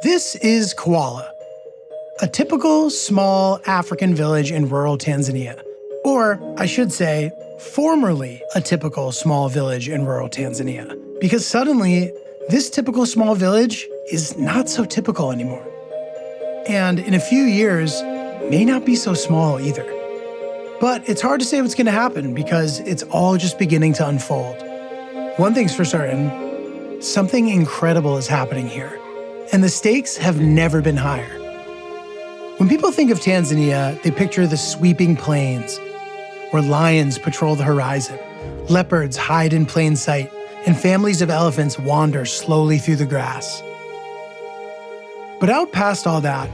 This is Kwala, a typical small African village in rural Tanzania. Or, I should say, formerly a typical small village in rural Tanzania. Because suddenly, this typical small village is not so typical anymore. And in a few years, may not be so small either. But it's hard to say what's going to happen because it's all just beginning to unfold. One thing's for certain, something incredible is happening here. And the stakes have never been higher. When people think of Tanzania, they picture the sweeping plains, where lions patrol the horizon, leopards hide in plain sight, and families of elephants wander slowly through the grass. But out past all that,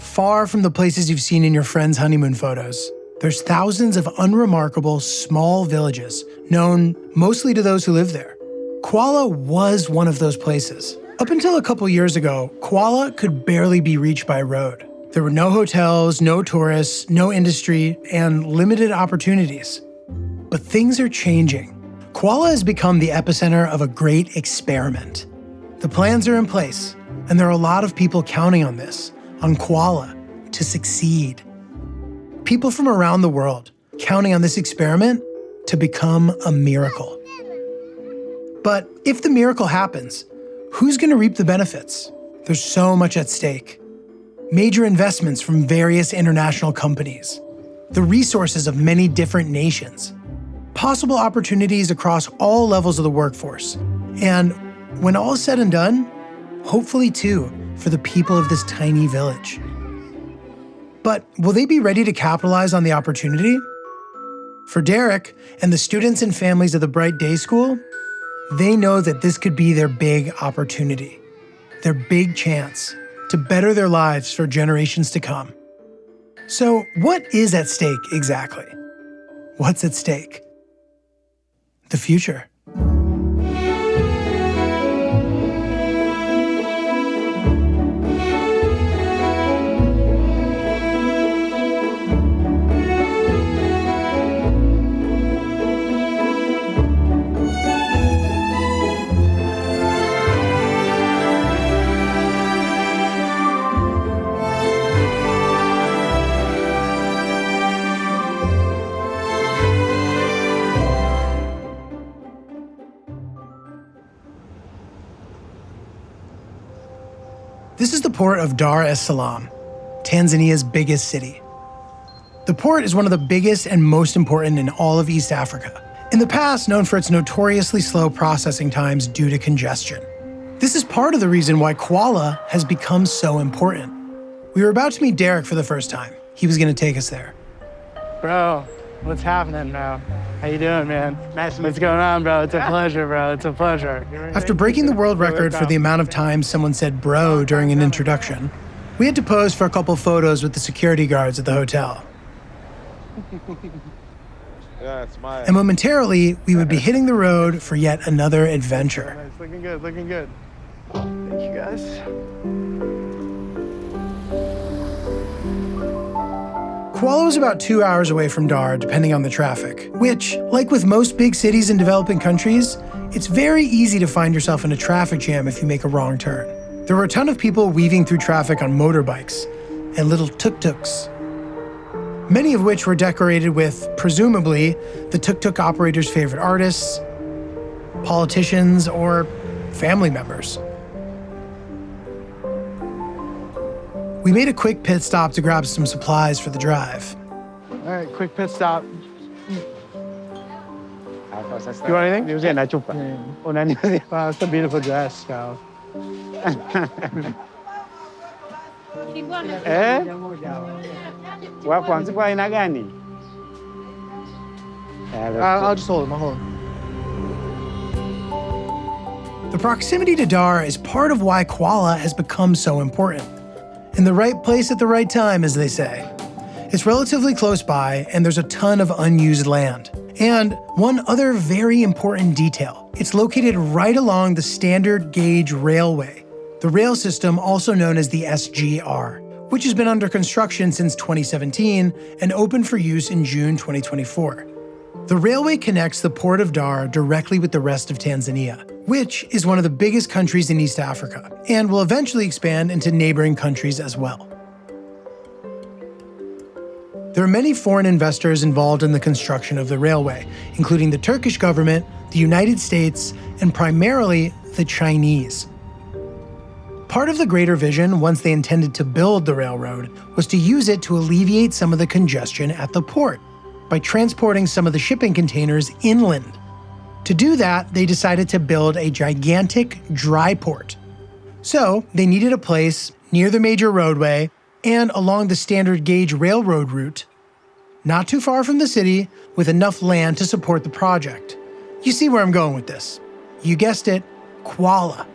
far from the places you've seen in your friends' honeymoon photos, there's thousands of unremarkable small villages known mostly to those who live there. Kwala was one of those places. Up until a couple years ago, Kwala could barely be reached by road. There were no hotels, no tourists, no industry, and limited opportunities. But things are changing. Kwala has become the epicenter of a great experiment. The plans are in place, and there are a lot of people counting on this, on Kwala, to succeed. People from around the world counting on this experiment to become a miracle. But if the miracle happens, who's going to reap the benefits? There's so much at stake. Major investments from various international companies, the resources of many different nations, possible opportunities across all levels of the workforce, and when all is said and done, hopefully too, for the people of this tiny village. But will they be ready to capitalize on the opportunity? For Derick and the students and families of the BrightDay school, they know that this could be their big opportunity, their big chance to better their lives for generations to come. So what is at stake exactly? What's at stake? The future. This is the port of Dar es Salaam, Tanzania's biggest city. The port is one of the biggest and most important in all of East Africa, in the past known for its notoriously slow processing times due to congestion. This is part of the reason why Kwala has become so important. We were about to meet Derick for the first time. He was going to take us there. Bro, what's happening, bro? How you doing, man? What's going on, bro? It's a pleasure, bro. It's a pleasure. After breaking the world record for the amount of times someone said bro during an introduction, we had to pose for a couple photos with the security guards at the hotel. And momentarily, we would be hitting the road for yet another adventure. Nice, looking good, looking good. Thank you, guys. Kwala was about 2 hours away from Dar, depending on the traffic, which, like with most big cities in developing countries, it's very easy to find yourself in a traffic jam if you make a wrong turn. There were a ton of people weaving through traffic on motorbikes and little tuk-tuks, many of which were decorated with, presumably, the tuk-tuk operator's favorite artists, politicians, or family members. We made a quick pit stop to grab some supplies for the drive. All right, quick pit stop. You want anything? Wow, it's a beautiful dress, bro. I'll just hold him, I'll hold him. The proximity to Dar is part of why Kwala has become so important. In the right place at the right time, as they say. It's relatively close by, and there's a ton of unused land. And one other very important detail, it's located right along the standard gauge railway, the rail system also known as the SGR, which has been under construction since 2017 and opened for use in June 2024. The railway connects the port of Dar directly with the rest of Tanzania, which is one of the biggest countries in East Africa, and will eventually expand into neighboring countries as well. There are many foreign investors involved in the construction of the railway, including the Turkish government, the United States, and primarily the Chinese. Part of the greater vision, once they intended to build the railroad, was to use it to alleviate some of the congestion at the port by transporting some of the shipping containers inland. To do that, they decided to build a gigantic dry port. So they needed a place near the major roadway and along the standard gauge railroad route, not too far from the city, with enough land to support the project. You see where I'm going with this. You guessed it, Kwala.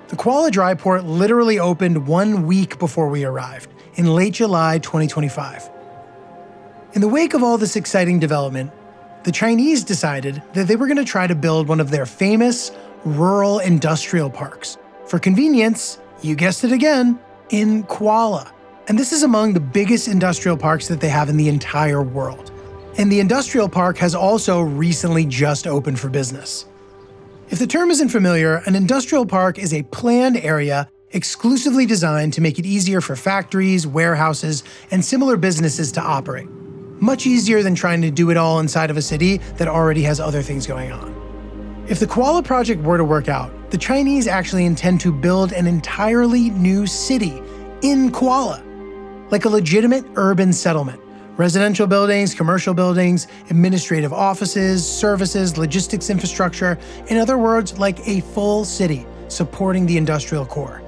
The Kwala dry port literally opened 1 week before we arrived, in late July 2025. In the wake of all this exciting development, the Chinese decided that they were going to try to build one of their famous rural industrial parks. For convenience, you guessed it again, in Kwala. And this is among the biggest industrial parks that they have in the entire world. And the industrial park has also recently just opened for business. If the term isn't familiar, an industrial park is a planned area exclusively designed to make it easier for factories, warehouses, and similar businesses to operate. Much easier than trying to do it all inside of a city that already has other things going on. If the Kwala project were to work out, the Chinese actually intend to build an entirely new city in Kwala, like a legitimate urban settlement. Residential buildings, commercial buildings, administrative offices, services, logistics infrastructure, in other words, like a full city supporting the industrial core.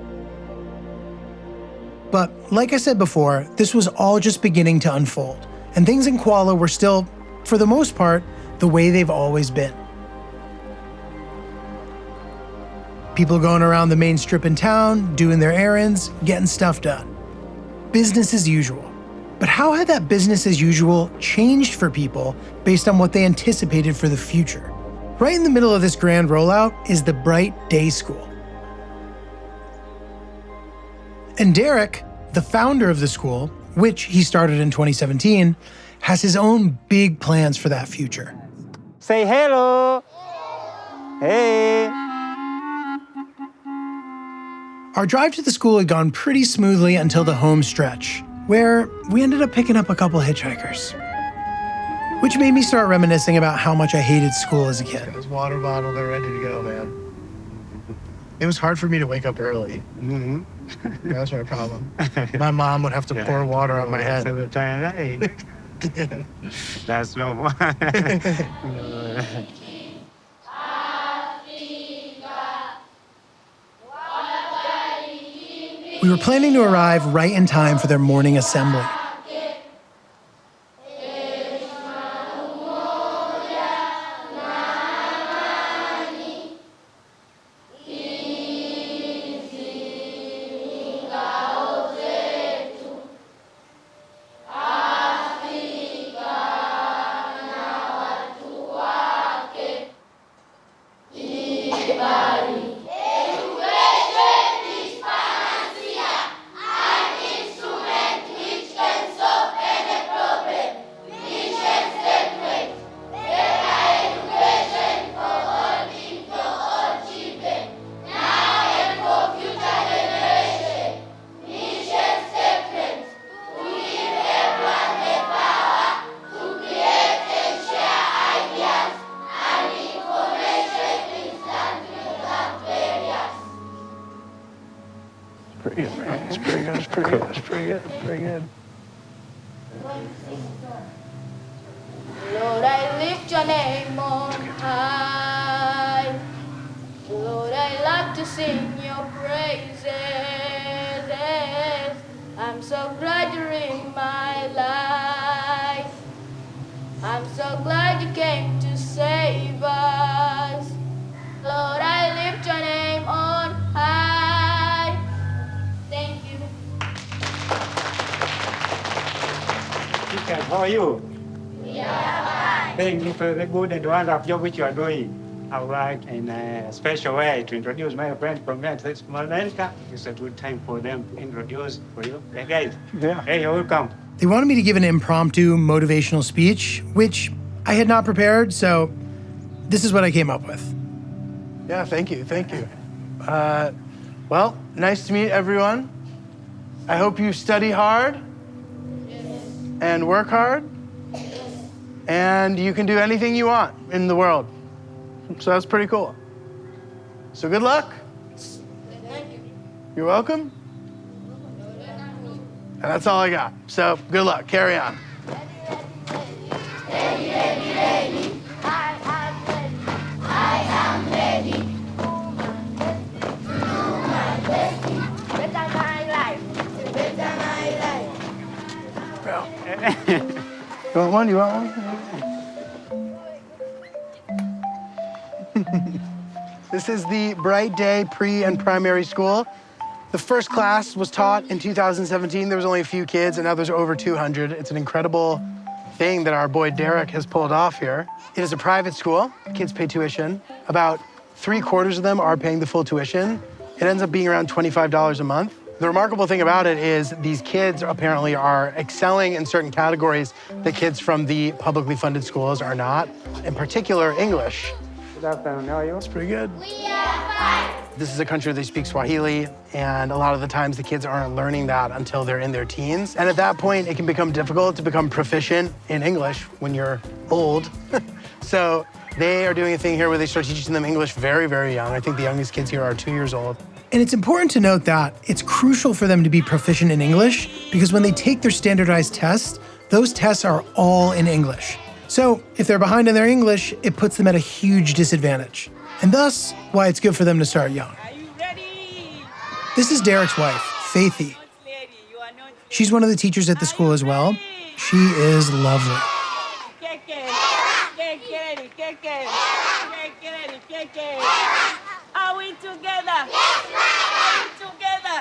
But like I said before, this was all just beginning to unfold, and things in Kwala were still, for the most part, the way they've always been. People going around the main strip in town, doing their errands, getting stuff done. Business as usual. But how had that business as usual changed for people based on what they anticipated for the future? Right in the middle of this grand rollout is the BrightDay school. And Derick, the founder of the school, which he started in 2017, has his own big plans for that future. Say hello. Hey. Our drive to the school had gone pretty smoothly until the home stretch, where we ended up picking up a couple hitchhikers. Which made me start reminiscing about how much I hated school as a kid. This water bottle, they're ready to go, man. It was hard for me to wake up early. Mm-hmm. That's my problem. My mom would have to pour water on my head. That's no one. We were planning to arrive right in time for their morning assembly. Pretty good. Lord, I lift your name on high. Lord, I love to sing your praises. I'm so glad you're in my life. I'm so glad you came to save us. Lord, I lift your name on high. Thank you. How are you? Thank you for the good and wonderful job which you are doing. I would like in a special way to introduce my friend from America. It's a good time for them to introduce for you. Hey guys, hey, you're welcome. They wanted me to give an impromptu motivational speech, which I had not prepared, so this is what I came up with. Yeah, thank you. Well, nice to meet everyone. I hope you study hard and work hard, and you can do anything you want in the world. So that's pretty cool. So good luck. You're welcome. And that's all I got. So good luck. Carry on. You want one? You want one? This is the BrightDay pre and primary school. The first class was taught in 2017. There was only a few kids, and now there's over 200. It's an incredible thing that our boy Derick has pulled off here. It is a private school. Kids pay tuition. About 3/4 of them are paying the full tuition. It ends up being around $25 a month. The remarkable thing about it is these kids apparently are excelling in certain categories that kids from the publicly funded schools are not. In particular, English. Good afternoon, how are you? It's pretty good. This is a country where they speak Swahili, and a lot of the times the kids aren't learning that until they're in their teens. And at that point, it can become difficult to become proficient in English when you're old. So they are doing a thing here where they start teaching them English very, very young. I think the youngest kids here are 2 years old. And it's important to note that it's crucial for them to be proficient in English because when they take their standardized tests, those tests are all in English. So if they're behind in their English, it puts them at a huge disadvantage. And thus, why it's good for them to start young. Are you ready? This is Derick's wife, Faithy. Lady, you are not She's one of the teachers at the school as well. She is lovely. Are we together? Are we together?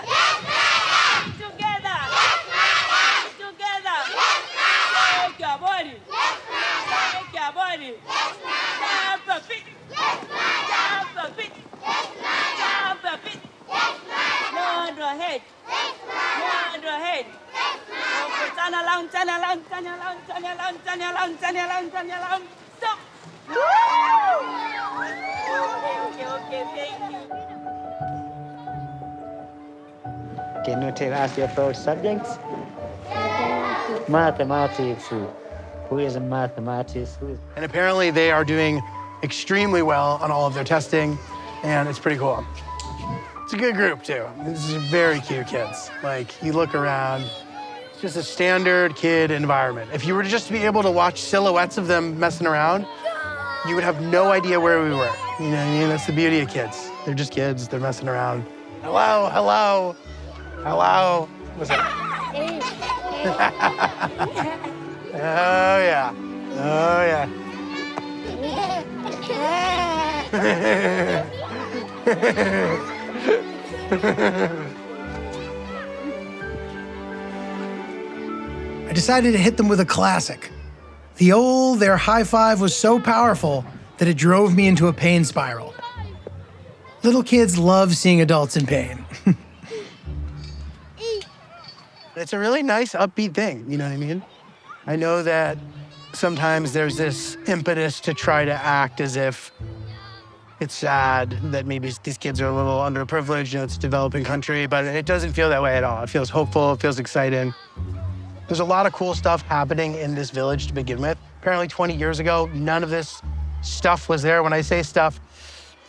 Together? Together? Shake your body. Shake your body. Jump a bit. Jump a bit. Jump a bit. Nod your head. Nod your head. Okay, turn around, turn around, turn around, turn around, turn around, turn around, turn around. Stop. Okay, thank you. Can you tell us your favorite subjects? Mathematics. Who is a mathematician? And apparently they are doing extremely well on all of their testing, and it's pretty cool. It's a good group too. This is very cute kids. Like, you look around, it's just a standard kid environment. If you were to just be able to watch silhouettes of them messing around, you would have no idea where we were. You know what I mean? That's the beauty of kids. They're just kids, they're messing around. Hello, hello, hello. What's that? Oh yeah, oh yeah. I decided to hit them with a classic. Their high five was so powerful that it drove me into a pain spiral. Little kids love seeing adults in pain. It's a really nice, upbeat thing, you know what I mean? I know that sometimes there's this impetus to try to act as if it's sad that maybe these kids are a little underprivileged, you know, it's a developing country, but it doesn't feel that way at all. It feels hopeful, it feels exciting. There's a lot of cool stuff happening in this village to begin with. Apparently 20 years ago, none of this stuff was there. When I say stuff,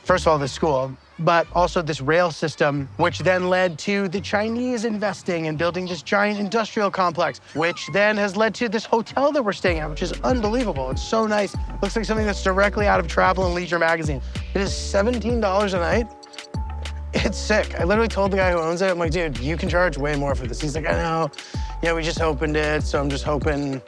first of all, the school, but also this rail system, which then led to the Chinese investing and building this giant industrial complex, which then has led to this hotel that we're staying at, which is unbelievable. It's so nice. Looks like something that's directly out of Travel and Leisure magazine. It is $17 a night. It's sick. I literally told the guy who owns it, I'm like, dude, you can charge way more for this. He's like, I know. Yeah, we just opened it, so I'm just hoping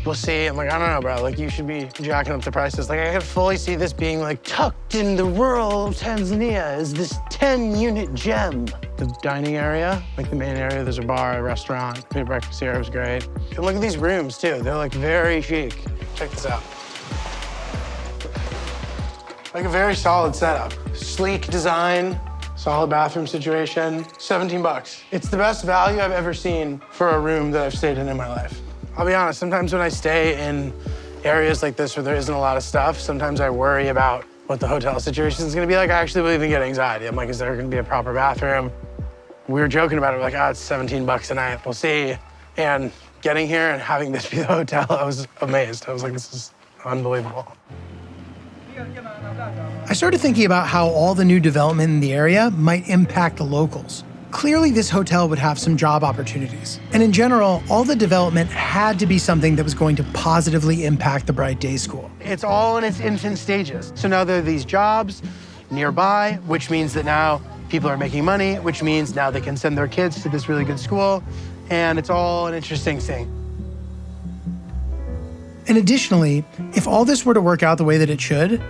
we'll see. I'm like, I don't know, bro. Like, you should be jacking up the prices. Like, I could fully see this being like tucked in the rural of Tanzania is this 10-unit gem. The dining area, like the main area, there's a bar, a restaurant. We had breakfast here, it was great. And look at these rooms too. They're like very chic. Check this out. Like a very solid setup. Sleek design, solid bathroom situation, 17 bucks. It's the best value I've ever seen for a room that I've stayed in my life. I'll be honest, sometimes when I stay in areas like this where there isn't a lot of stuff, sometimes I worry about what the hotel situation is gonna be like. I actually will even get anxiety. I'm like, is there gonna be a proper bathroom? We were joking about it, we're like, it's 17 bucks a night, we'll see. And getting here and having this be the hotel, I was amazed. I was like, this is unbelievable. I started thinking about how all the new development in the area might impact the locals. Clearly, this hotel would have some job opportunities. And in general, all the development had to be something that was going to positively impact the BrightDay school. It's all in its infant stages. So now there are these jobs nearby, which means that now people are making money, which means now they can send their kids to this really good school. And it's all an interesting thing. And additionally, if all this were to work out the way that it should,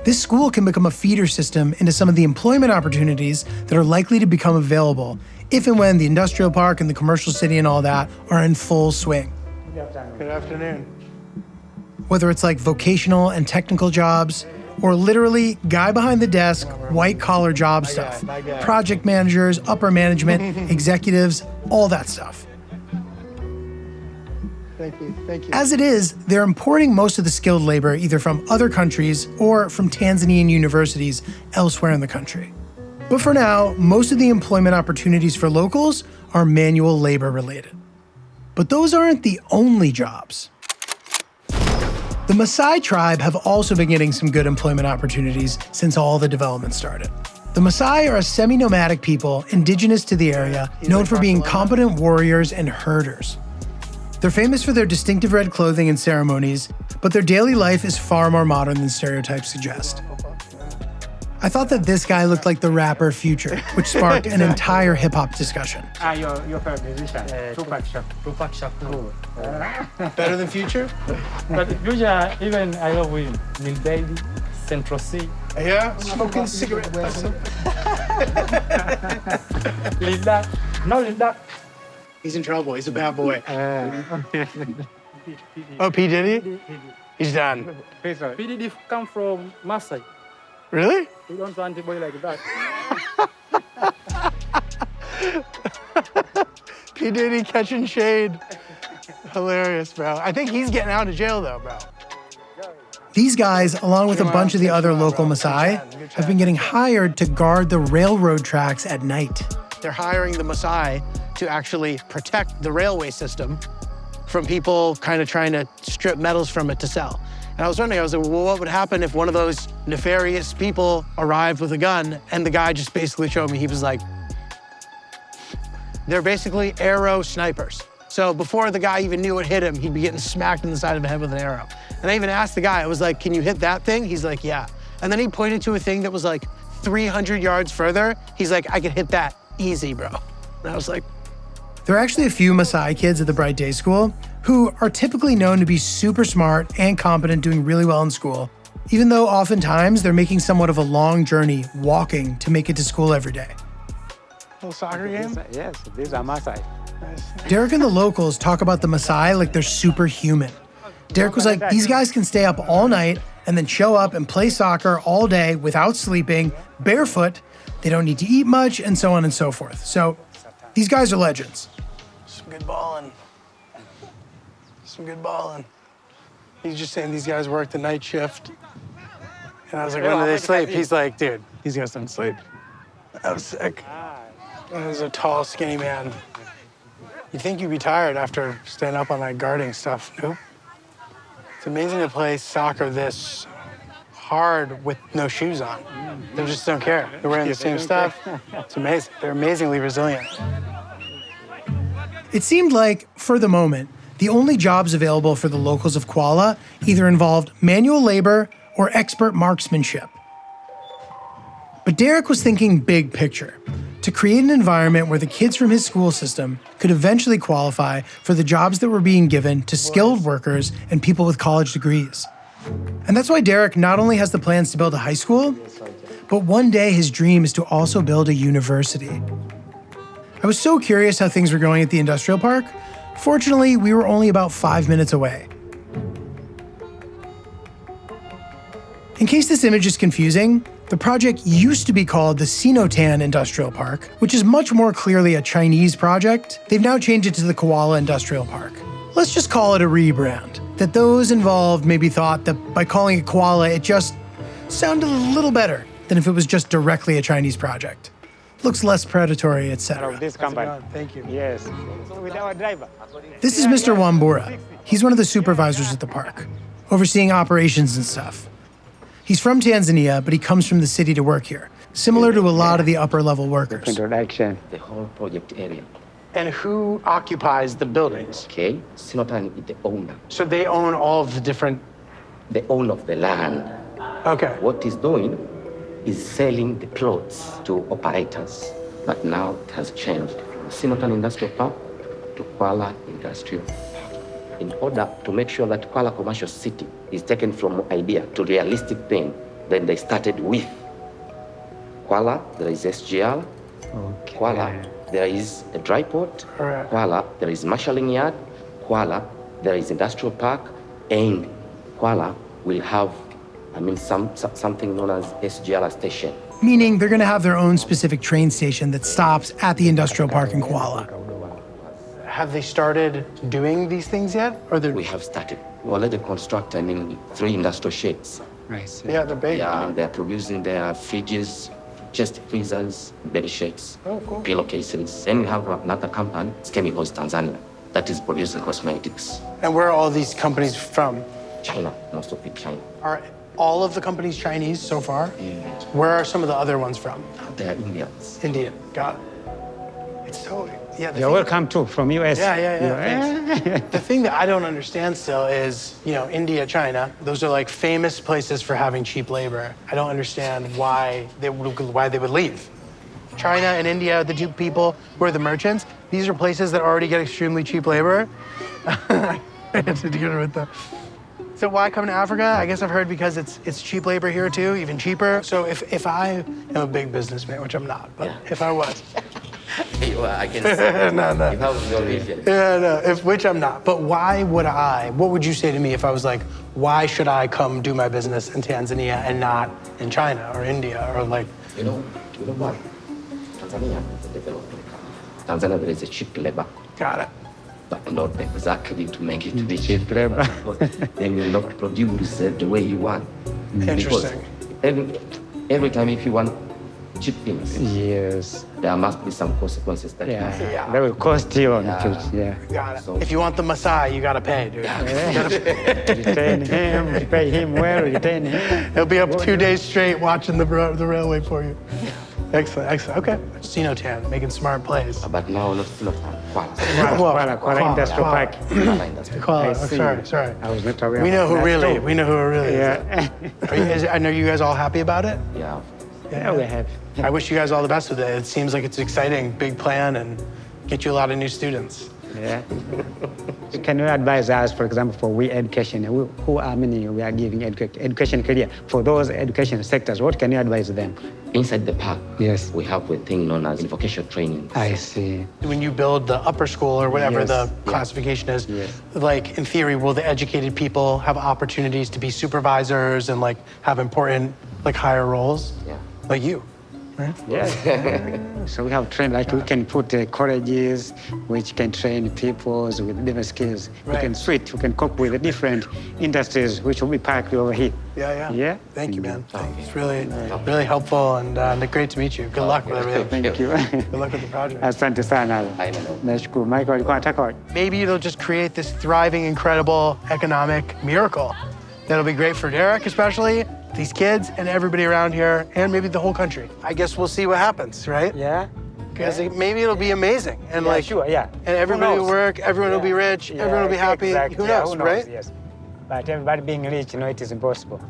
this school can become a feeder system into some of the employment opportunities that are likely to become available if and when the industrial park and the commercial city and all that are in full swing. Good afternoon. Whether it's like vocational and technical jobs, or literally guy behind the desk, white collar job stuff, project managers, upper management, executives, all that stuff. Thank you, thank you. As it is, they're importing most of the skilled labor either from other countries or from Tanzanian universities elsewhere in the country. But for now, most of the employment opportunities for locals are manual labor related. But those aren't the only jobs. The Maasai tribe have also been getting some good employment opportunities since all the development started. The Maasai are a semi-nomadic people indigenous to the area, known for being competent warriors and herders. They're famous for their distinctive red clothing and ceremonies, but their daily life is far more modern than stereotypes suggest. I thought that this guy looked like the rapper Future, which sparked an entire hip-hop discussion. Your favorite musician? Tupac Shakur. Better than Future? But usually, even I love him. Lil Baby, Central C. Yeah? Smoking cigarette. Lil Duck. No, Lil Duck. He's in trouble. He's a bad boy. Oh, P. Diddy? He's done. PDD come from Maasai. Really? We don't want a boy like that. P. Diddy catching shade. Hilarious, bro. I think he's getting out of jail, though, bro. These guys, along with a bunch of the other local Maasai, have been getting hired to guard the railroad tracks at night. They're hiring the Maasai to actually protect the railway system from people kind of trying to strip metals from it to sell. And I was wondering, I was like, well, what would happen if one of those nefarious people arrived with a gun and the guy just basically showed me, he was like, they're basically arrow snipers. So before the guy even knew what hit him, he'd be getting smacked in the side of the head with an arrow. And I even asked the guy, I was like, can you hit that thing? He's like, yeah. And then he pointed to a thing that was like 300 yards further. He's like, I could hit that easy, bro. And I was like, There are actually a few Maasai kids at the BrightDay school who are typically known to be super smart and competent, doing really well in school, even though oftentimes they're making somewhat of a long journey walking to make it to school every day. little soccer game? Yes, these are Maasai. Derick and the locals talk about the Maasai like they're superhuman. Derick was like, these guys can stay up all night and then show up and play soccer all day without sleeping, barefoot. They don't need to eat much, and so on and so forth. So these guys are legends. Some good balling. Some good balling. He's just saying these guys work the night shift. And I was like, when do they sleep? He's like, dude, these guys don't sleep. That was sick. That was a tall, skinny man. You'd think you'd be tired after standing up on that guarding stuff. Nope. It's amazing to play soccer this hard with no shoes on. They just don't care. They're wearing the same stuff. It's amazing. They're amazingly resilient. It seemed like, for the moment, the only jobs available for the locals of Kwala either involved manual labor or expert marksmanship. But Derick was thinking big picture, to create an environment where the kids from his school system could eventually qualify for the jobs that were being given to skilled workers and people with college degrees. And that's why Derick not only has the plans to build a high school, but one day his dream is to also build a university. I was so curious how things were going at the industrial park. Fortunately, we were only about 5 minutes away. In case this image is confusing, the project used to be called the Sinotan Industrial Park, which is much more clearly a Chinese project. They've now changed it to the Kwala Industrial Park. Let's just call it a rebrand. that those involved maybe thought that by calling it Kwala, it just sounded a little better than if it was just directly a Chinese project. Looks less predatory, etc. This company. Thank you. Yes. With our driver. This is Mr. Wambura. He's one of the supervisors at the park, overseeing operations and stuff. He's from Tanzania, but he comes from the city to work here, similar to a lot of the upper-level workers. Introduction. The whole project area. And who occupies the buildings? Okay, Sinotan is the owner, So they own all of the different. the owner of the land. Okay. What he's doing is selling the plots to operators. But now it has changed from Sinotan Industrial Park to Kwala Industrial Park. In order to make sure that Kwala Commercial City is taken from idea to realistic thing, then they started with Kwala, there is SGR, Okay. Kwala, there is a dry port. Alright. Kwala, there is marshalling yard. Kwala, there is industrial park. And Kwala will have, something known as SGR station. Meaning they're going to have their own specific train station that stops at the industrial park in Kwala. Have they started doing these things yet? Or they're. We have started. We already construct, 3 industrial sheds. Right. Yeah, they're big. Yeah, they're producing their fridges, chest freezers, bed sheets, Oh, cool. pillowcases. Then we have another company, it's Chemicals Tanzania, that is producing cosmetics. And where are all these companies from? China, most of it China. Are all of the companies Chinese so far? Yeah. Where are some of the other ones from? They are Indians. India. Got it. It's so. Yeah. The You're thing- welcome too from US. Yeah. Thanks. The thing that I don't understand still is, India, China, those are like famous places for having cheap labor. I don't understand why they would leave. China and India, the two people who are the merchants, these are places that already get extremely cheap labor. I have to deal with that. So why come to Africa? I guess I've heard because it's cheap labor here too, even cheaper. So if I am a big businessman, which I'm not, but if I was. I can see. No. You have your vision. Yeah, no, which I'm not. But what would you say to me if I was like, why should I come do my business in Tanzania and not in China or India or like? You know what? Tanzania is a developing country. Tanzania, there is a cheap labor, Got it. but not exactly to make it be Cheap labor. Because they will not produce the way you want. Interesting. Because every time if you want cheap things, Yes. there must be some consequences that you have. Yeah. That will cost you on Yeah. future. Yeah. Got it. So- If you want the Maasai, you gotta pay, dude. Retain him, pay him well, retain him. He'll be up 2 days straight watching the railway for you. Excellent. Okay. Sinotan, making smart plays. But now not Kwala. Kwala Industrial Park. Kwala Industry. Kwala. I Oh, see. sorry. I was not aware. We know of who that really. too. We know who it really is. Yeah. I know you guys all happy about it. Yeah. Yeah, we have. I wish you guys all the best with it. It seems like it's an exciting, big plan and get you a lot of new students. Yeah. Can you advise us, for example, for we education, who are many we are giving education career for those education sectors? What can you advise them? Inside the park, Yes. we have a thing known as vocational training. I see. When you build the upper school or whatever Yes. the classification is, Yes. like in theory, will the educated people have opportunities to be supervisors and like have important like higher roles? Yeah. Like you. Yeah. So we have trained, like we can put colleges which can train people with different skills. We can Right. switch, we can cope with the different industries which will be packed over here. Yeah. Yeah. Thank you, man. It's really helpful and great to meet you. Good luck with everything. Thank you. Good luck with the project. Asante sana. Nashukuru. Michael alikuwa anataka Maybe it'll just create this thriving, incredible economic miracle that'll be great for Derick, especially these kids and everybody around here, and maybe the whole country. I guess we'll see what happens, right? Yeah. Because maybe it'll be amazing, and Yeah, like, sure, yeah. and everybody Who will knows? work, everyone will be rich, everyone will be happy. Exactly. Who Yeah, knows, right? Yes. But everybody being rich, it is impossible.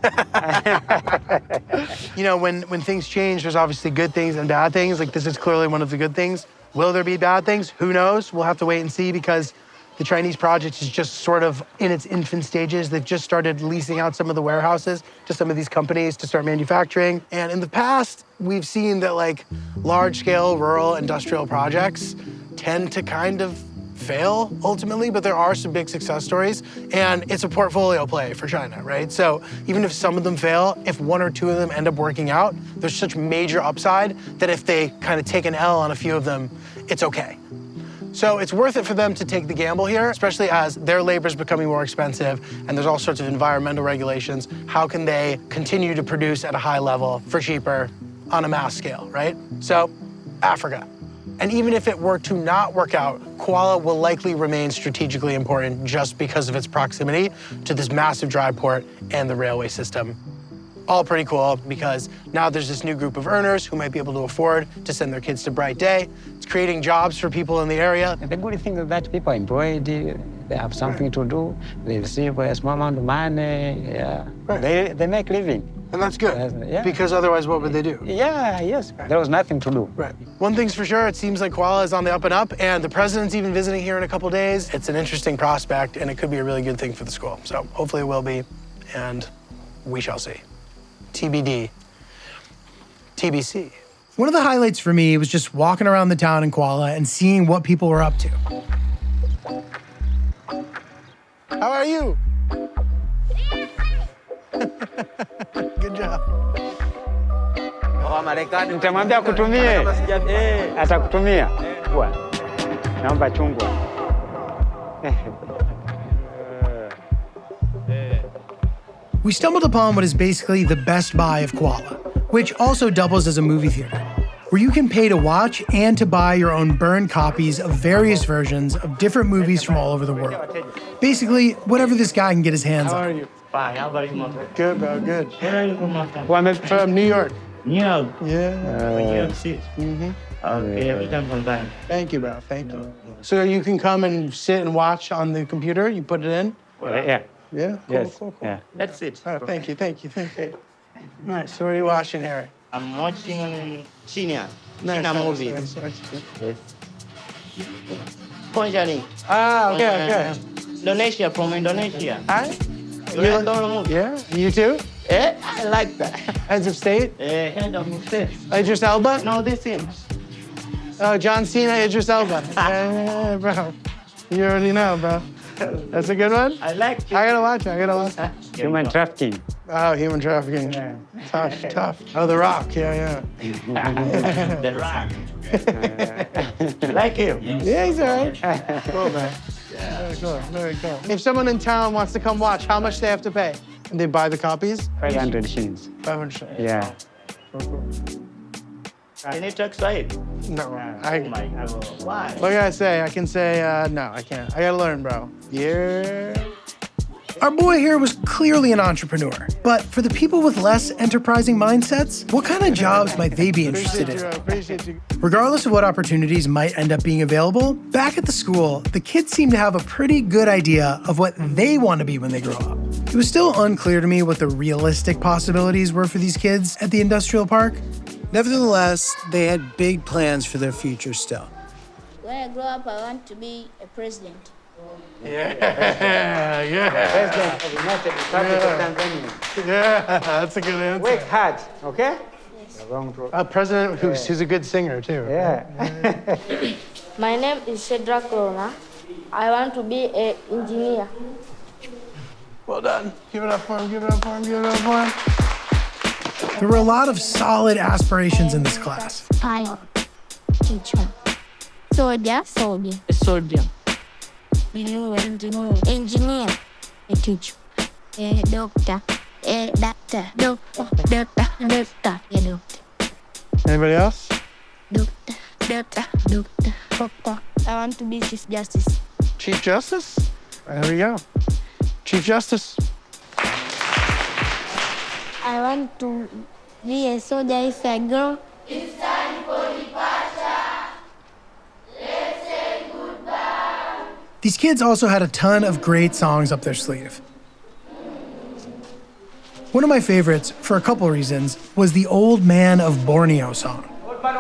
When things change, there's obviously good things and bad things. Like this is clearly one of the good things. Will there be bad things? Who knows? We'll have to wait and see because the Chinese project is just sort of in its infant stages. They've just started leasing out some of the warehouses to some of these companies to start manufacturing. And in the past, we've seen that like large-scale rural industrial projects tend to kind of fail ultimately, but there are some big success stories, and it's a portfolio play for China, right? So even if some of them fail, if 1 or 2 of them end up working out, there's such major upside that if they kind of take an L on a few of them, it's okay. So it's worth it for them to take the gamble here, especially as their labor is becoming more expensive and there's all sorts of environmental regulations. How can they continue to produce at a high level for cheaper on a mass scale, right? So, Africa. And even if it were to not work out, Kwala will likely remain strategically important just because of its proximity to this massive dry port and the railway system. All pretty cool because now there's this new group of earners who might be able to afford to send their kids to BrightDay. It's creating jobs for people in the area. And the good thing is that people are employed, they have something to do, they receive a small amount of money, yeah. Right. They make living. And that's good, Yeah. because otherwise what would they do? Yeah, yes, there was nothing to do. Right. One thing's for sure, it seems like Kwala is on the up and up, and the president's even visiting here in a couple days. It's an interesting prospect, and it could be a really good thing for the school. So hopefully it will be, and we shall see. TBD. TBC. One of the highlights for me was just walking around the town in Kwala and seeing what people were up to. How are you? Good job. Nitamwambia akutumie, atakutumia. Naomba chungwa. We stumbled upon what is basically the Best Buy of Kwala, which also doubles as a movie theater, where you can pay to watch and to buy your own burned copies of various versions of different movies from all over the world. Basically, whatever this guy can get his hands on. How are you? Fine, how about you, Martha? Good, bro, good. Where are you from, Martha? Well, I'm from New York. New York. Yeah. New York City. Okay, every time from time. Thank you, bro, thank you. So you can come and sit and watch on the computer, you put it in? Yeah. Yeah, cool, Yes. cool. Yeah. That's it. All right, thank you. Nice, so what are you watching, Harry? I'm watching China. Nice, China nice, movie. nice, nice. Yes. Conjuring. Ah, okay. Indonesia, from Indonesia. Hi. You like the movie? Yeah, you too? Eh, I like that. Heads of State? Head of state. Idris Elba? No, this him. Oh, John Cena, Idris Elba. Yeah, bro. You already know, bro. That's a good one? I like it. I gotta watch it, Human trafficking. Oh, human trafficking. Yeah. Tough. Oh, The Rock, yeah. The Rock. Like him. Yeah, he's all right. Cool, man. Very cool. If someone in town wants to come watch, how much do they have to pay? And they buy the copies? 500 shillings. 500. Yeah. Can you talk Swahili? No, Why? what can I say? I can say, no, I can't. I gotta learn, bro. Yeah. Our boy here was clearly an entrepreneur, but for the people with less enterprising mindsets, what kind of jobs might they be interested in? Appreciate you. Regardless of what opportunities might end up being available, back at the school, the kids seem to have a pretty good idea of what they want to be when they grow up. It was still unclear to me what the realistic possibilities were for these kids at the industrial park. Nevertheless, they had big plans for their future still. When I grow up, I want to be a president. Yeah. President of the United Republic of Tanzania. Yeah, that's a good answer. Work hard, okay? A president who's a good singer, too. Yeah. My name is Shedrak Lona. I want to be an engineer. Well done. Give it up for him, give it up for him, give it up for him. There were a lot of solid aspirations in this class. Pilot, teacher, soldier, A soldier. engineer, a teacher, a doctor, a doctor, doctor, a doctor. Anybody else? Doctor. I want to be Chief Justice. Chief Justice? There we go. Chief Justice. I want to be a soldier if I grow. It's time for departure. Let's say goodbye. These kids also had a ton of great songs up their sleeve. One of my favorites, for a couple reasons, was the Old Man of Borneo song. Old man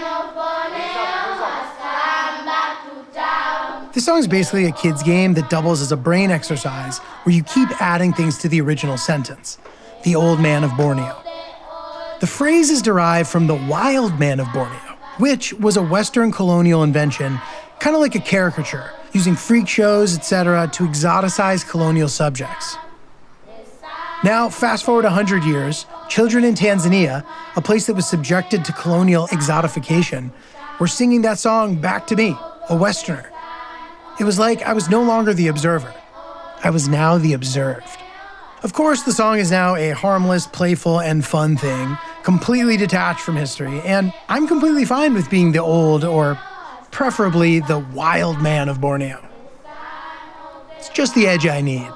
of Borneo has come back to town. This song is basically a kid's game that doubles as a brain exercise where you keep adding things to the original sentence. The Old Man of Borneo. The phrase is derived from the Wild Man of Borneo, which was a Western colonial invention, kind of like a caricature, using freak shows, etc., to exoticize colonial subjects. Now, fast forward 100 years, Children in Tanzania, a place that was subjected to colonial exotification, were singing that song back to me, a Westerner. It was like I was no longer the observer. I was now the observed. Of course, the song is now a harmless, playful, and fun thing, completely detached from history, and I'm completely fine with being the old, or preferably the wild man of Borneo. It's just the edge I need.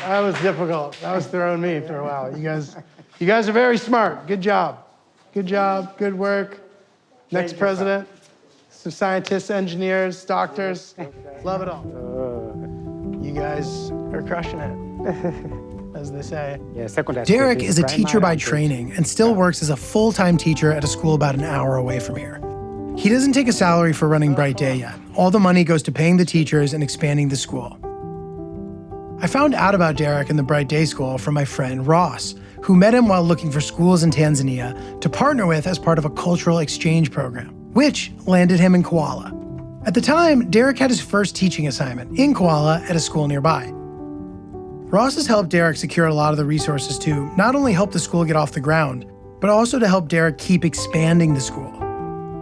That was difficult. That was throwing me for a while. You guys are very smart. Good job. Good job. Good work. Next president. Some scientists, engineers, doctors. Love it all. You guys are crushing it, as they say. Derick is a teacher by training and still works as a full-time teacher at a school about an hour away from here. He doesn't take a salary for running BrightDay yet. All the money goes to paying the teachers and expanding the school. I found out about Derick and the BrightDay school from my friend Ross, who met him while looking for schools in Tanzania to partner with as part of a cultural exchange program, which landed him in Kwala. At the time, Derick had his first teaching assignment in Kwala at a school nearby. Ross has helped Derick secure a lot of the resources to not only help the school get off the ground, but also to help Derick keep expanding the school.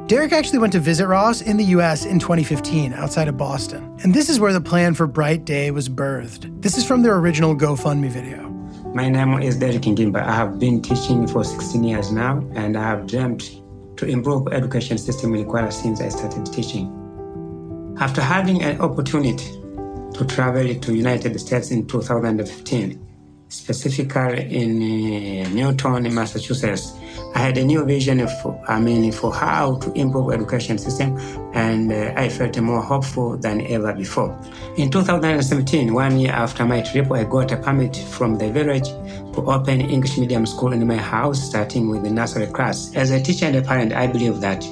Derick actually went to visit Ross in the US in 2015 outside of Boston. And this is where the plan for BrightDay was birthed. This is from their original GoFundMe video. My name is Derick. I have been teaching for 16 years now, and I have dreamt to improve education system in Kwala since I started teaching. After having an opportunity to travel to United States in 2015, specifically in Newton, Massachusetts, I had a new vision for how to improve education system, and I felt more hopeful than ever before. In 2017, 1 year after my trip, I got a permit from the village to open English medium school in my house, starting with the nursery class. As a teacher and a parent, I believe that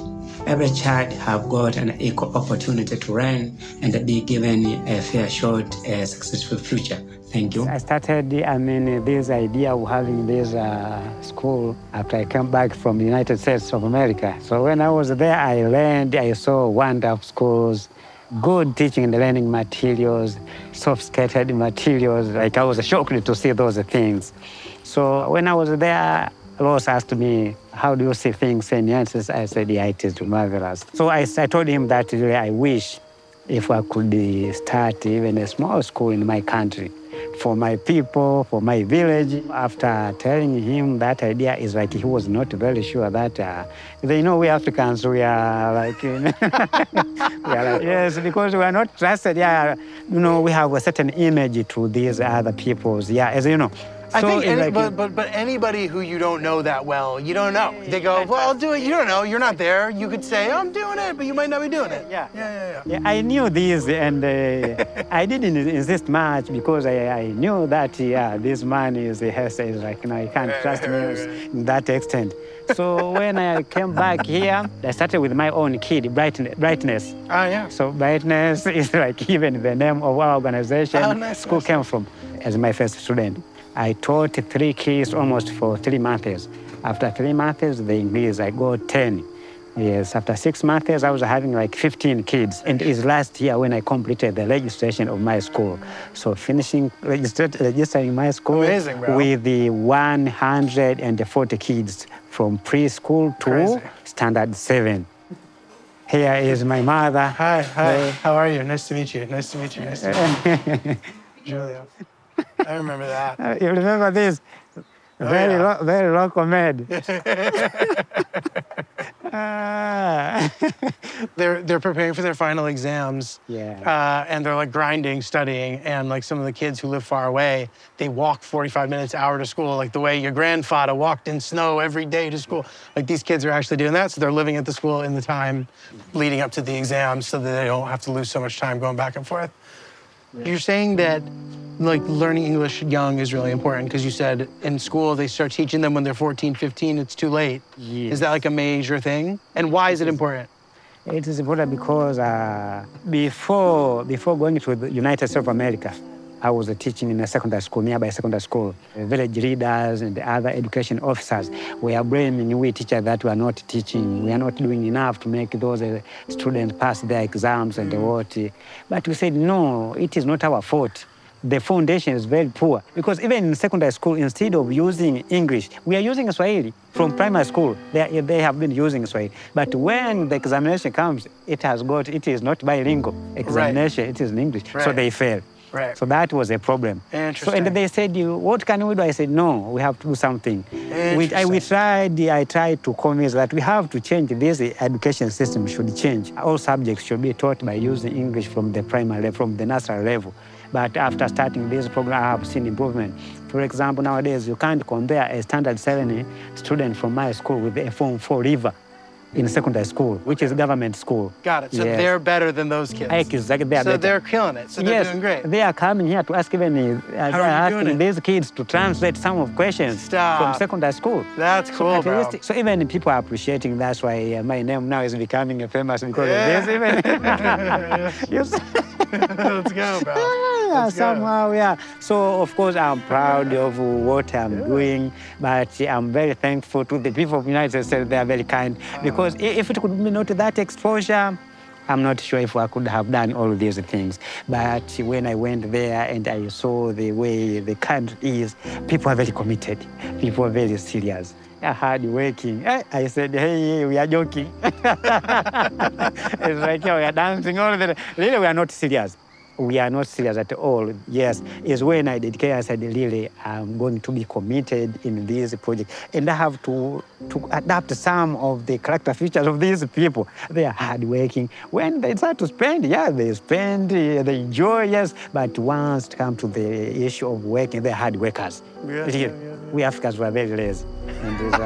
every child have got an equal opportunity to learn and be given a fair shot, a successful future. Thank you. I started, this idea of having this school after I came back from the United States of America. So when I was there, I saw wonderful schools, good teaching and learning materials, sophisticated materials. Like I was shocked to see those things. So when I was there, Ross asked me, how do you see things in the United States? I said, yeah, it is marvelous. So I told him that I wish if I could start even a small school in my country for my people, for my village. After telling him that idea, is like he was not very sure that, we Africans, we are like, yes, because we are not trusted. Yeah, we have a certain image to these other peoples. Yeah, as you know. I think, but anybody who you don't know that well, you don't know. They go, well, I'll do it. You don't know. You're not there. You could say, I'm doing it, but you might not be doing it. Yeah, I knew this, and I didn't insist much because I knew that, this man is like, I can't trust me to that extent. So when I came back here, I started with my own kid, Brightness. Oh, yeah. So Brightness is like even the name of our organization. School came from as my first student. I taught 3 kids almost for 3 months. After 3 months, the English, I got 10. Yes, after 6 months, I was having like 15 kids. And it's last year when I completed the registration of my school. So finishing registering my school. Amazing, bro. With the 140 kids from preschool to Crazy. standard 7. Here is my mother. Hi. How are you? Nice to meet you. Nice to meet you. Giulio. I remember that. You remember this? Very local made. They're preparing for their final exams. Yeah. And they're like grinding, studying, and like some of the kids who live far away, they walk 45 minutes, hour to school, like the way your grandfather walked in snow every day to school. Like these kids are actually doing that, so they're living at the school in the time leading up to the exams so that they don't have to lose so much time going back and forth. Yeah. You're saying that like learning English young is really important because you said in school they start teaching them when they're 14, 15, it's too late. Yes. Is that like a major thing? And why is it important? It is important because before going to the United States of America, I was teaching in a secondary school, nearby secondary school. Village leaders and the other education officers were blaming we teachers that we are not teaching, we are not doing enough to make those students pass their exams and what. But we said, no, it is not our fault. The foundation is very poor because even in secondary school, instead of using English, we are using Swahili. From primary school, they have been using Swahili. But when the examination comes, it is not bilingual examination, It is in English. Right. So they fail. Right. So that was a problem. Interesting. So, and they said, what can we do? I said, no, we have to do something. I tried to convince that we have to change this education system, should change. All subjects should be taught by using English from the primary level, from the nursery level. But after starting this program, I have seen improvement. For example, nowadays, you can't compare a standard 7 student from my school with a Form 4 leaver in secondary school, which is government school. Got it. So yes. They're better than those kids. Exactly. So they're killing it. So they're doing great. They are coming here to ask asking these kids to translate some of questions from secondary school. That's cool, bro. So even people are appreciating. That's why my name now is becoming famous because of this. Even Let's go, bro. Let's go. Yeah. So of course I'm proud of what I'm doing, but I'm very thankful to the people of the United States. They are very kind because if it could be not that exposure, I'm not sure if I could have done all of these things. But when I went there and I saw the way the country is, people are very committed. People are very serious. Hard working. I said, hey, we are joking. It's like, we are dancing all the time. Really, we are not serious. We are not serious at all. Yes, it's when I dedicated, I said, really, I'm going to be committed in this project. And I have to adapt some of the character features of these people. They are hardworking. When they start to spend, they spend, they enjoy, yes. But once it comes to the issue of working, they're hard workers. We Africans were very lazy. And it's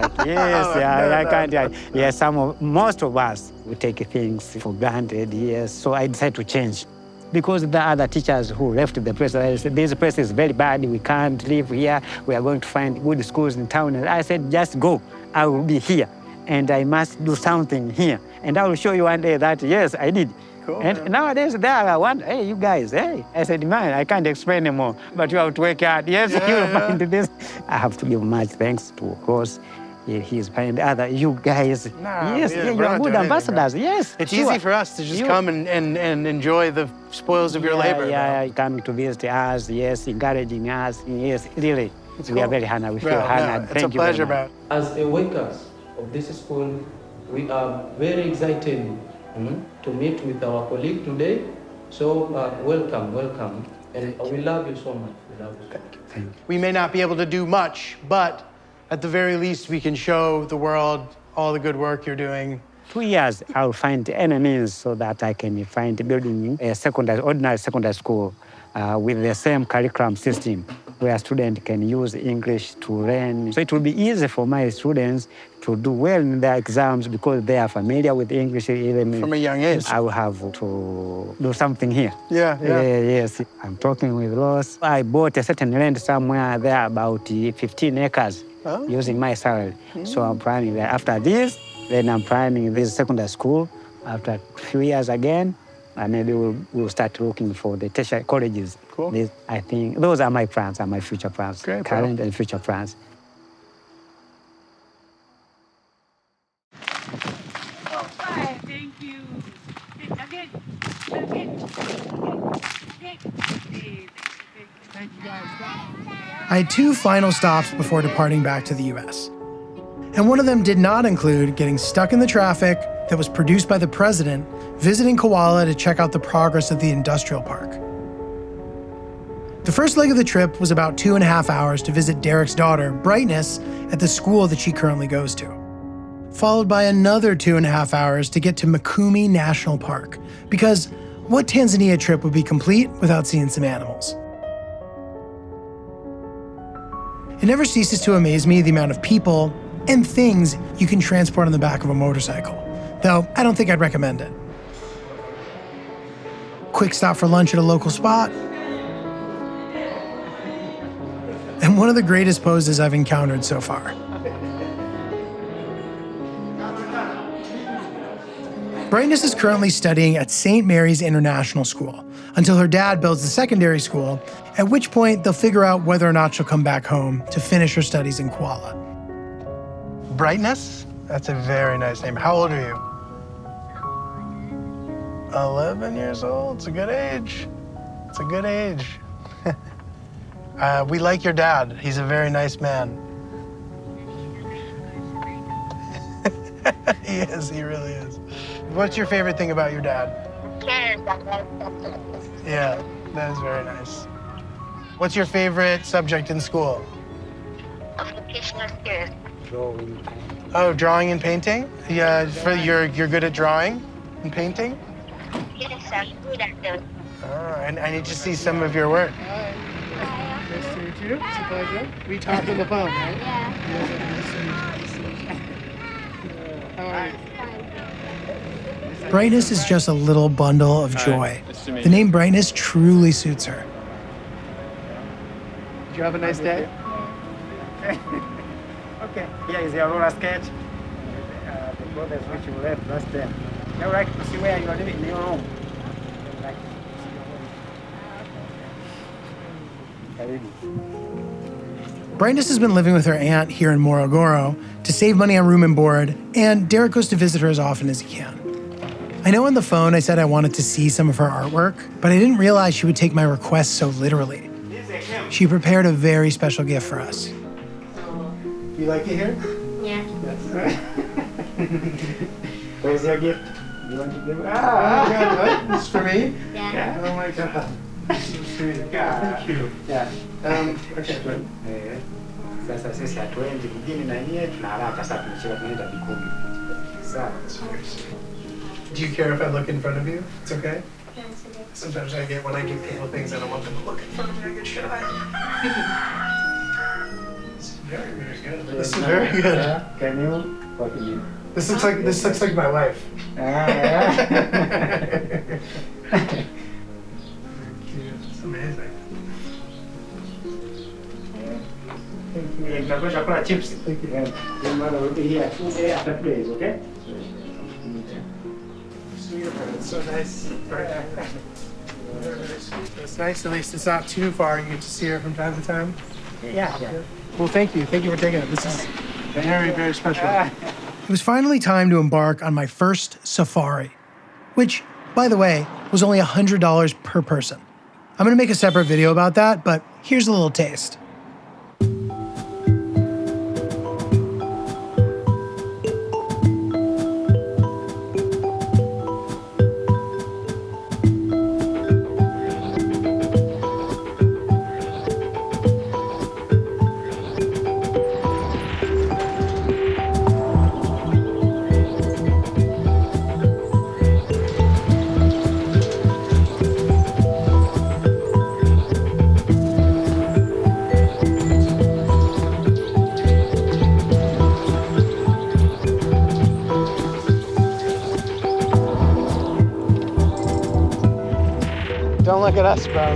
like, most of us, we take things for granted, yes. So I decided to change. Because the other teachers who left the place, I said, this place is very bad, we can't live here, we are going to find good schools in town. And I said, just go, I will be here, and I must do something here. And I will show you one day that, yes, I did. Cool, and man. Nowadays, there are one, hey, you guys, hey. I said, man, I can't explain anymore, but you have to work hard. Yes, you will find this. I have to give much thanks to, of course, he's paying the other, you guys. You are good ambassadors, yes. It's easy for us to just come and enjoy the spoils of your labor. Yeah, coming to visit us, yes, encouraging us, yes, really. We are very honored, we feel honored. It's a pleasure, bro. As a workers of this school, we are very excited to meet with our colleague today. So welcome. And we love you so much. We love you so much. Thank you. We may not be able to do much, but at the very least, we can show the world all the good work you're doing. 2 years, I'll find any means so that I can find building a ordinary secondary school with the same curriculum system where students can use English to learn. So it will be easy for my students to do well in their exams because they are familiar with English even from a young age. I will have to do something here. Yes. I'm talking with Ross. I bought a certain land somewhere there, about 15 acres. Using my salary. So I'm planning that after this, then I'm planning this secondary school after a few years again, and maybe we'll start looking for the tertiary colleges. Cool. I think those are my plans, my future plans, great, current and future plans. I had 2 final stops before departing back to the US. And one of them did not include getting stuck in the traffic that was produced by the president visiting Kwala to check out the progress of the industrial park. The first leg of the trip was about 2.5 hours to visit Derick's daughter, Brightness, at the school that she currently goes to, followed by another 2.5 hours to get to Mikumi National Park, because what Tanzania trip would be complete without seeing some animals? It never ceases to amaze me the amount of people and things you can transport on the back of a motorcycle, though I don't think I'd recommend it. Quick stop for lunch at a local spot, and one of the greatest poses I've encountered so far. Brightness is currently studying at St. Mary's International School until her dad builds the secondary school, at which point they'll figure out whether or not she'll come back home to finish her studies in Kwala. Brightness? That's a very nice name. How old are you? 11 years old. It's a good age. It's a good age. We like your dad. He's a very nice man. He is, he really is. What's your favorite thing about your dad? Yeah, that is very nice. What's your favorite subject in school? Vocational skills. Drawing. Oh, drawing and painting? Yeah, you're good at drawing and painting? Yes, I'm good at those. Oh, and I need to see some of your work. Nice to meet you. It's a pleasure. We talked on the phone, right? How are you? Brightness is just a little bundle of joy. The name Brightness truly suits her. Did you have a nice day? Okay, here is your roller skate. The brothers which you left last time. You like to see where you are living in your home. Brightness has been living with her aunt here in Morogoro to save money on room and board, and Derick goes to visit her as often as he can. I know on the phone I said I wanted to see some of her artwork, but I didn't realize she would take my request so literally. She prepared a very special gift for us. You like it here? Yeah. Where's your gift? You want to give it? Ah, God, this is for me? Yeah. Oh my God. So sweet. Thank you. Yeah. Okay, good. Sasa sisi hatuendi mjini na nyie tuna haraka sasa tunachelewa tunaenda Mikumi. Sawa. Do you care if I look in front of you? It's okay? Sometimes I get, when I give people things, I don't want them to look in front of me, I get shy. This is very, very good. This is very good. Can you? What do you? This looks like my wife. It's amazing. Tunakosha kula chips. Thank you. We'll be here 2 days after 2 days, okay? It's so nice. It's nice, at least it's not too far. You get to see her from time to time. Yeah. Well, thank you. Thank you for taking it. This is very, very special. It was finally time to embark on my first safari, which, by the way, was only $100 per person. I'm gonna make a separate video about that, but here's a little taste. Don't look at us, bro.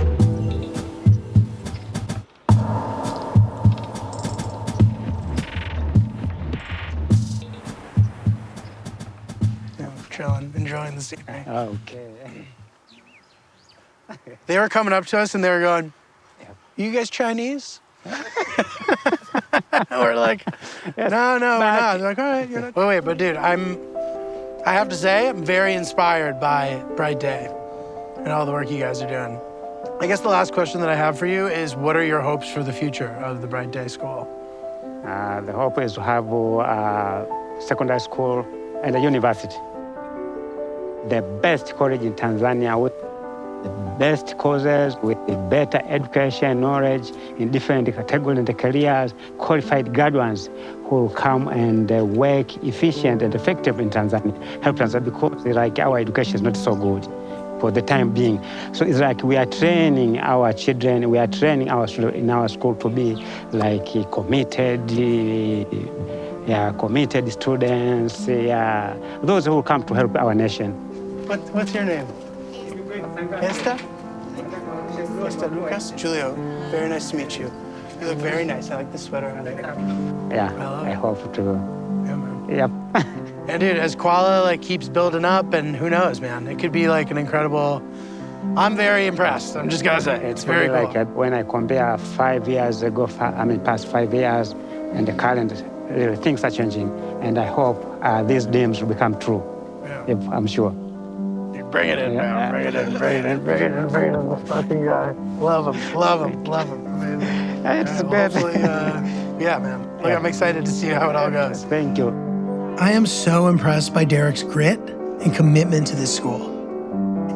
Yeah, we're chilling, enjoying the scenery. Okay. They were coming up to us and they were going, "You guys Chinese?" We're like, no, we're not. They're like, all right, you're not. Oh, wait, but dude, I have to say, I'm very inspired by BrightDay and all the work you guys are doing. I guess the last question that I have for you is, what are your hopes for the future of the BrightDay School? The hope is to have a secondary school and a university. The best college in Tanzania with the best courses, with the better education, knowledge in different categories and careers, qualified graduates who will come and work efficient and effective in Tanzania, help Tanzania, because like our education is not so good for the time being. So it's like we are training our children, we are training our students in our school to be like committed students, those who will come to help our nation. What's your name? Esther? Esther Lucas? Giulio, very nice to meet you. You look very nice. I like the sweater on it. Yeah, I hope to. Yeah, man. Yep. And dude, as Kwala like keeps building up, and who knows, man, it could be like an incredible. I'm very impressed. I'm just gonna say it's very cool. Like when I compare 5 years ago, past 5 years, and the current, things are changing, and I hope these dreams will become true. Yeah. I'm sure. Bring it in, man. Bring it in. Bring it in. Bring it in. Bring it in. The fucking guy. Love him. Love him. Love him. Amazing. It's good. Hopefully, yeah, man. Look, I'm excited to see how it all goes. Thank you. I am so impressed by Derick's grit and commitment to this school.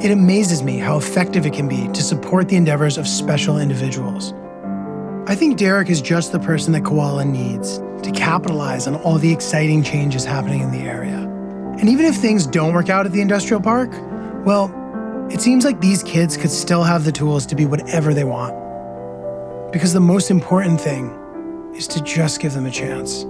It amazes me how effective it can be to support the endeavors of special individuals. I think Derick is just the person that Kwala needs to capitalize on all the exciting changes happening in the area. And even if things don't work out at the industrial park, well, it seems like these kids could still have the tools to be whatever they want. Because the most important thing is to just give them a chance.